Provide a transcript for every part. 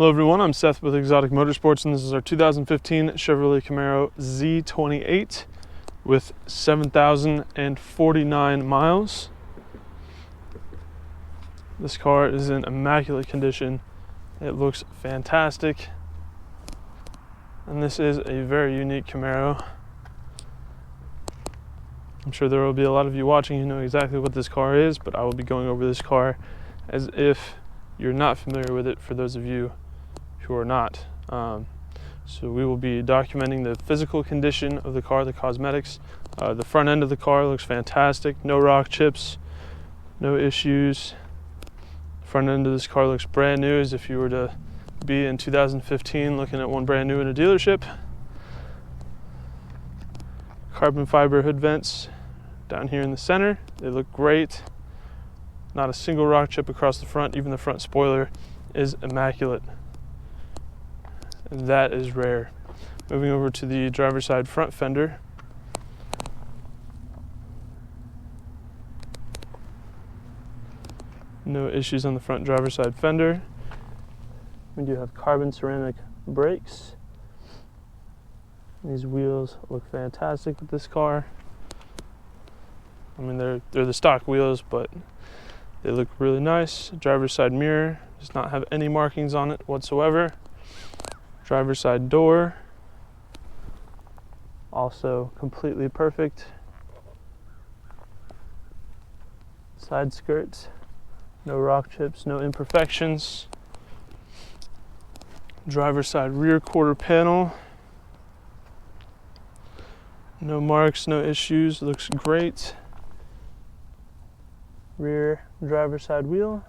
Hello everyone, I'm Seth with Exotic Motorsports, and this is our 2015 Chevrolet Camaro Z28 with 7,049 miles. This car is in immaculate condition. It looks fantastic. And this is a very unique Camaro. I'm sure there will be a lot of you watching who know exactly what this car is, but I will be going over this car as if you're not familiar with it for those of you who are not. So we will be documenting the physical condition of the car, the cosmetics. The front end of the car looks fantastic. No rock chips, no issues. The front end of this car looks brand new, as if you were to be in 2015 looking at one brand new in a dealership. Carbon fiber hood vents down here in the center. They look great. Not a single rock chip across the front. Even the front spoiler is immaculate. And that is rare. Moving over to the driver's side front fender. No issues on the front driver's side fender. We do have carbon ceramic brakes. These wheels look fantastic with this car. I mean, they're the stock wheels, but they look really nice. Driver's side mirror does not have any markings on it whatsoever. Driver's side door, also completely perfect. Side skirts, no rock chips, no imperfections. Driver's side rear quarter panel, no marks, no issues, looks great. Rear driver's side wheel,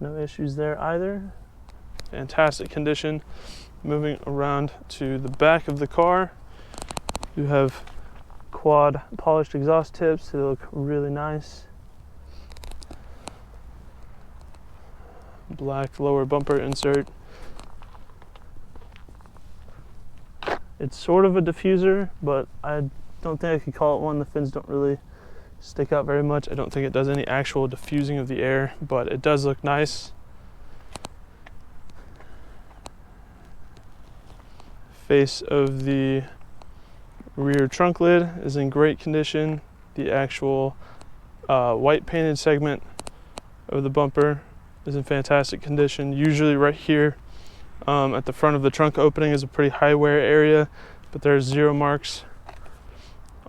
no issues there either. Fantastic condition. Moving around to the back of the car, you have quad polished exhaust tips. They look really nice. Black lower bumper insert. It's sort of a diffuser, but I don't think I could call it one. The fins don't really stick out very much. I don't think it does any actual diffusing of the air, but it does look nice. Face of the rear trunk lid is in great condition. The actual white painted segment of the bumper is in fantastic condition. Usually right here at the front of the trunk opening is a pretty high wear area, but there's zero marks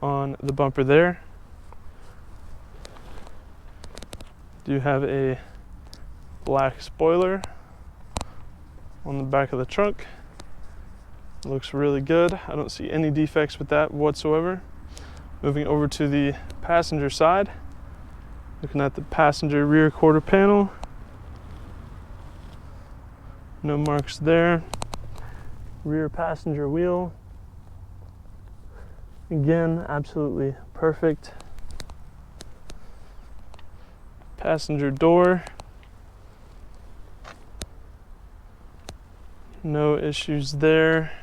on the bumper there. Do have a black spoiler on the back of the trunk. Looks really good. I don't see any defects with that whatsoever. Moving over to the passenger side, looking at the passenger rear quarter panel. No marks there. Rear passenger wheel. Again, absolutely perfect. Passenger door. No issues there.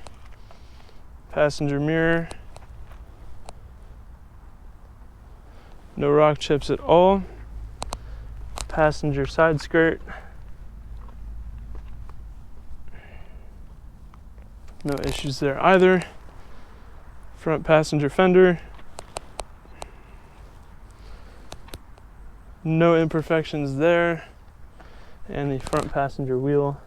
Passenger mirror. No rock chips at all. Passenger side skirt. No issues there either. Front passenger fender. No imperfections there. And the front passenger wheel.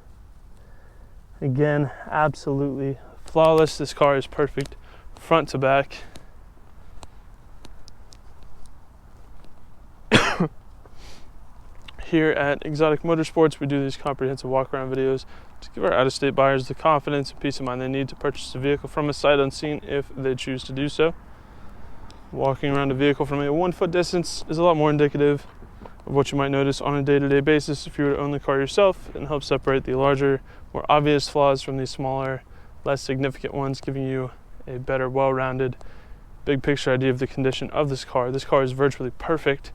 Again, absolutely flawless. This car is perfect front to back. Here at Exotic Motorsports, we do these comprehensive walk-around videos to give our out-of-state buyers the confidence and peace of mind they need to purchase a vehicle from a sight unseen if they choose to do so. Walking around a vehicle from a 1 foot distance is a lot more indicative of what you might notice on a day-to-day basis if you were to own the car yourself, and help separate the larger, more obvious flaws from the smaller, less significant ones, giving you a better, well-rounded, big picture idea of the condition of this car. This car is virtually perfect.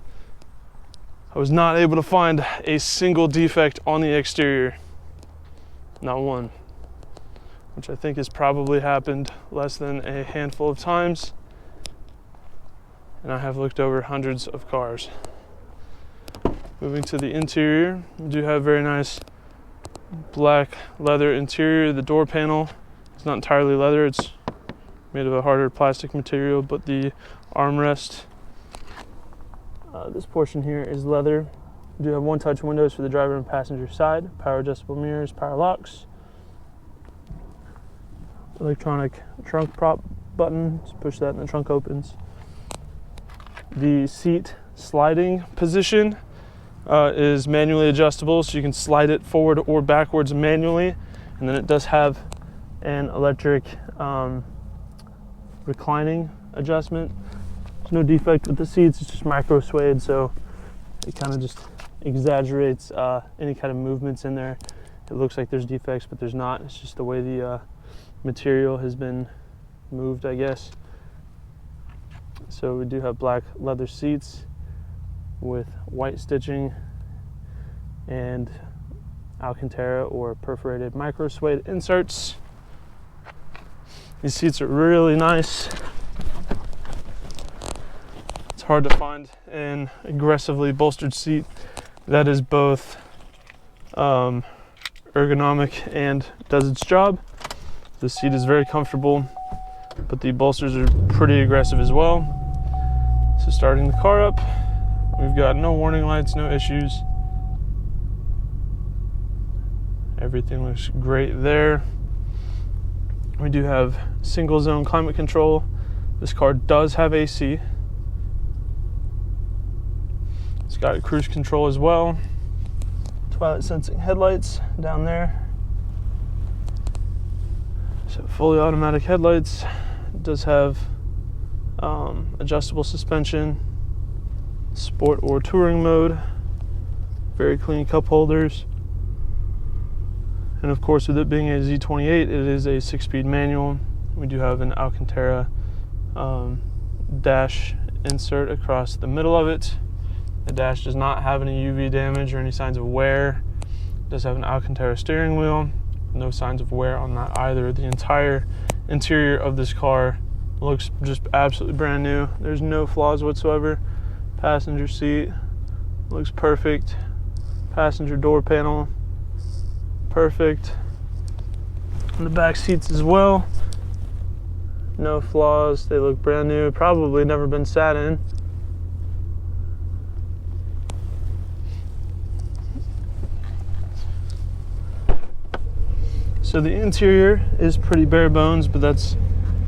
I was not able to find a single defect on the exterior. Not one. Which I think has probably happened less than a handful of times. And I have looked over hundreds of cars. Moving to the interior, we do have very nice Black leather interior. The door panel is not entirely leather, it's made of a harder plastic material, but the armrest, this portion here is leather. We do have one-touch windows for the driver and passenger side, power adjustable mirrors, power locks, electronic trunk prop button, just push that and the trunk opens. The seat sliding position is manually adjustable, so you can slide it forward or backwards manually, and then it does have an electric reclining adjustment. There's no defect with the seats, it's just micro suede, so it kind of just exaggerates any kind of movements in there. It looks like there's defects, but there's not. It's just the way the material has been moved, I guess. So we do have black leather seats with white stitching and Alcantara or perforated micro suede inserts. These seats are really nice. It's hard to find an aggressively bolstered seat that is both ergonomic and does its job. The seat is very comfortable, but the bolsters are pretty aggressive as well. So starting the car up, we've got no warning lights, no issues. Everything looks great there. We do have single zone climate control. This car does have AC. It's got cruise control as well. Twilight sensing headlights down there. So fully automatic headlights. It does have adjustable suspension, sport or touring mode, very clean cup holders. And of course, with it being a Z28, it is a 6-speed manual. We do have an Alcantara dash insert across the middle of it. The dash does not have any UV damage or any signs of wear. It does have an Alcantara steering wheel. No signs of wear on that either. The entire interior of this car looks just absolutely brand new. There's no flaws whatsoever. Passenger seat looks perfect. Passenger door panel, perfect. And the back seats as well, no flaws. They look brand new, probably never been sat in. So the interior is pretty bare bones, but that's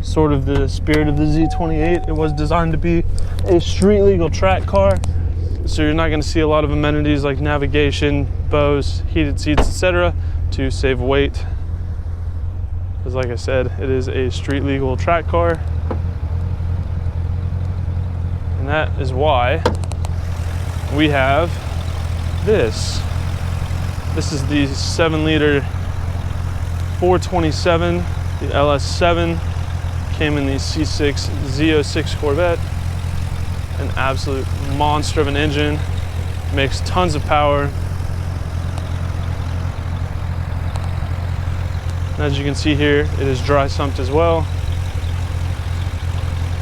sort of the spirit of the Z28. It was designed to be a street legal track car, so you're not going to see a lot of amenities like navigation, Bose, heated seats, etc. to save weight, because like I said, it is a street legal track car, and that is why we have this. This is the 7-liter 427, the LS7, came in the C6 Z06 Corvette, an absolute monster of an engine, makes tons of power. And as you can see here, it is dry sumped as well,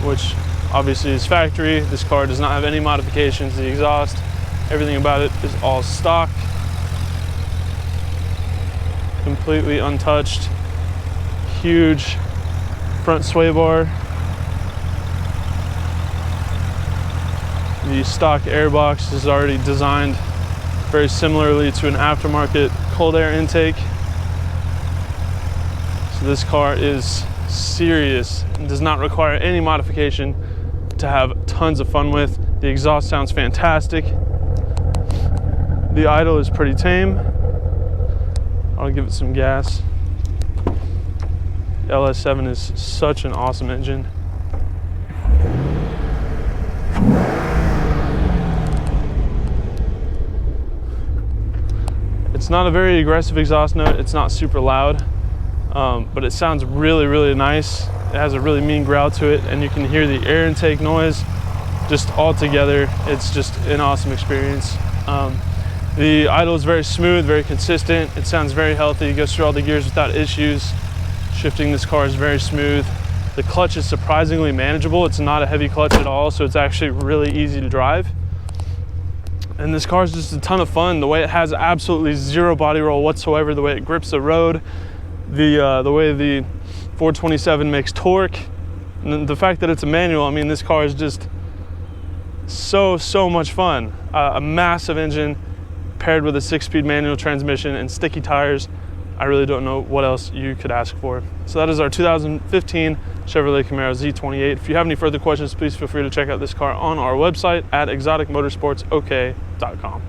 which obviously is factory. This car does not have any modifications to the exhaust. Everything about it is all stock, completely untouched. Huge front sway bar. The stock airbox is already designed very similarly to an aftermarket cold air intake. So this car is serious and does not require any modification to have tons of fun with. The exhaust sounds fantastic. The idle is pretty tame. I'll give it some gas. The LS7 is such an awesome engine. It's not a very aggressive exhaust note. It's not super loud, but it sounds really, really nice. It has a really mean growl to it, and you can hear the air intake noise just all together. It's just an awesome experience. The idle is very smooth, very consistent. It sounds very healthy. It goes through all the gears without issues. Shifting this car is very smooth. The clutch is surprisingly manageable. It's not a heavy clutch at all, so it's actually really easy to drive. And this car is just a ton of fun. The way it has absolutely zero body roll whatsoever, the way it grips the road, the way the 427 makes torque, and the fact that it's a manual. I mean, this car is just so much fun. A massive engine paired with a 6-speed manual transmission and sticky tires. I really don't know what else you could ask for. So that is our 2015 Chevrolet Camaro Z28. If you have any further questions, please feel free to check out this car on our website at exoticmotorsportsok.com.